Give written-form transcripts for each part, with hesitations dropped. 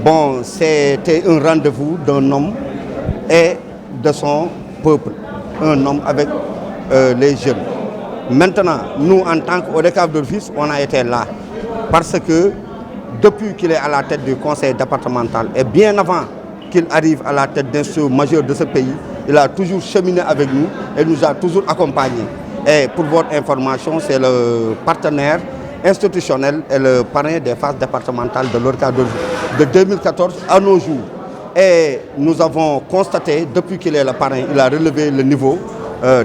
Bon, c'était un rendez-vous d'un homme et de son peuple, un homme avec les jeunes. Maintenant, nous, en tant qu'ODCAV de Rufisque, on a été là parce que depuis qu'il est à la tête du conseil départemental et bien avant qu'il arrive à la tête d'institutions majeures de ce pays, il a toujours cheminé avec nous et nous a toujours accompagnés. Et pour votre information, c'est le partenaire institutionnel et le parrain des phases départementales de l'ODCAV de 2014 à nos jours. Et nous avons constaté, depuis qu'il est le parrain, il a relevé le niveau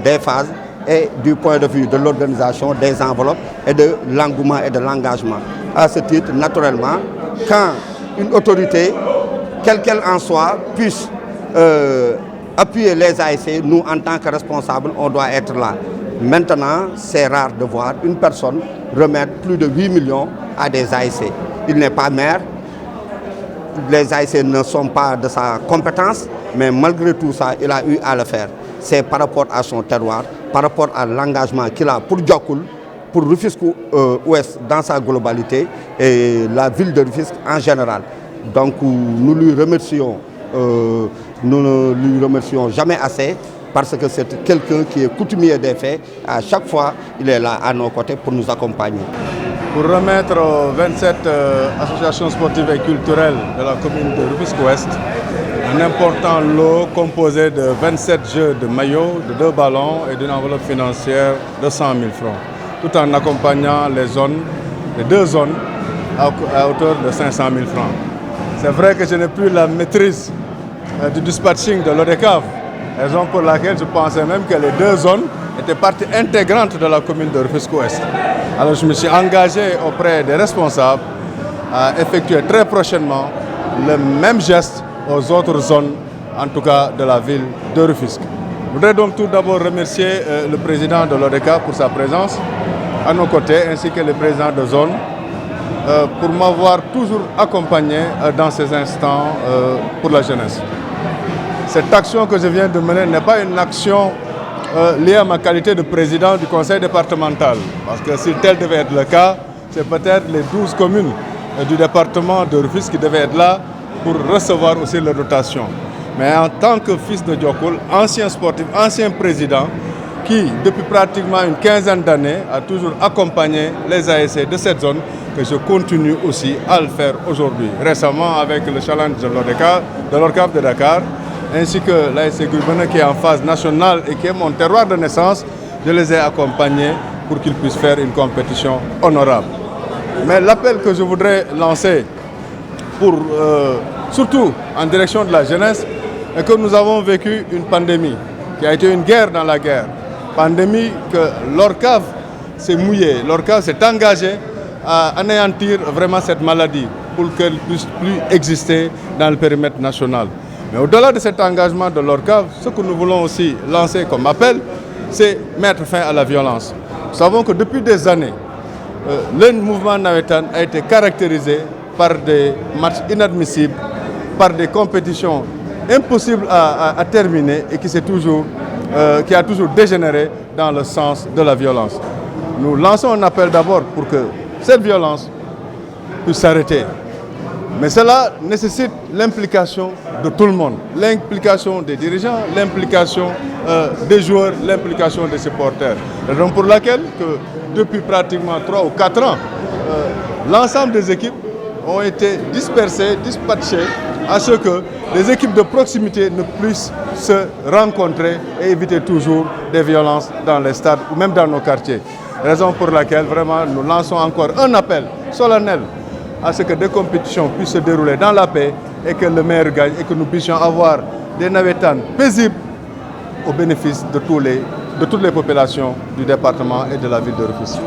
des phases et du point de vue de l'organisation, des enveloppes et de l'engouement et de l'engagement. À ce titre, naturellement, quand une autorité, quelle qu'elle en soit, puisse appuyer les ASC, nous, en tant que responsables, on doit être là. Maintenant, c'est rare de voir une personne remettre plus de 8 millions à des ASC. Il n'est pas maire, les ASC ne sont pas de sa compétence, mais malgré tout ça, il a eu à le faire. C'est par rapport à son terroir, par rapport à l'engagement qu'il a pour Diokoul, pour Rufisque Ouest dans sa globalité et la ville de Rufisque en général. Donc nous lui remercions, nous ne lui remercions jamais assez parce que c'est quelqu'un qui est coutumier des faits. À chaque fois, il est là à nos côtés pour nous accompagner. Pour remettre aux 27 associations sportives et culturelles de la commune de Rufisque-Ouest un important lot composé de 27 jeux de maillots, de 2 ballons et d'une enveloppe financière de 100 000 francs, tout en accompagnant les 2 zones à hauteur de 500 000 francs. C'est vrai que je n'ai plus la maîtrise du dispatching de l'ODCAV, raison pour laquelle je pensais même que les 2 zones étaient partie intégrante de la commune de Rufisque-Ouest. Alors je me suis engagé auprès des responsables à effectuer très prochainement le même geste aux autres zones, en tout cas de la ville de Rufisque. Je voudrais donc tout d'abord remercier le président de l'ODCAV pour sa présence à nos côtés, ainsi que le président de zone, pour m'avoir toujours accompagné dans ces instants pour la jeunesse. Cette action que je viens de mener n'est pas une action liée à ma qualité de président du conseil départemental. Parce que si tel devait être le cas, c'est peut-être les 12 communes du département de Rufisque qui devaient être là pour recevoir aussi leur dotation. Mais en tant que fils de Diokoul, ancien sportif, ancien président, qui depuis pratiquement une quinzaine d'années a toujours accompagné les ASC de cette zone, que je continue aussi à le faire aujourd'hui. Récemment avec le challenge de l'ODCAV de Dakar, ainsi que l'ASC Guibana qui est en phase nationale et qui est mon terroir de naissance, je les ai accompagnés pour qu'ils puissent faire une compétition honorable. Mais l'appel que je voudrais lancer, surtout en direction de la jeunesse, est que nous avons vécu une pandémie qui a été une guerre dans la guerre. Pandémie que l'ODCAV s'est mouillé, l'ODCAV s'est engagé à anéantir vraiment cette maladie pour qu'elle ne puisse plus exister dans le périmètre national. Mais au-delà de cet engagement de l'ODCAV, ce que nous voulons aussi lancer comme appel, c'est mettre fin à la violence. Nous savons que depuis des années, le mouvement Nawetan a été caractérisé par des matchs inadmissibles, par des compétitions impossibles à terminer et qui a toujours dégénéré dans le sens de la violence. Nous lançons un appel d'abord pour que cette violence puisse s'arrêter. Mais cela nécessite l'implication de tout le monde, l'implication des dirigeants, l'implication des joueurs, l'implication des supporters. Raison pour laquelle, depuis pratiquement 3 ou 4 ans, l'ensemble des équipes ont été dispersées, dispatchées, à ce que les équipes de proximité ne puissent se rencontrer et éviter toujours des violences dans les stades ou même dans nos quartiers. Raison pour laquelle vraiment nous lançons encore un appel solennel à ce que des compétitions puissent se dérouler dans la paix et que le meilleur gagne et que nous puissions avoir des Nawetan paisibles au bénéfice de toutes les populations du département et de la ville de Rufisque.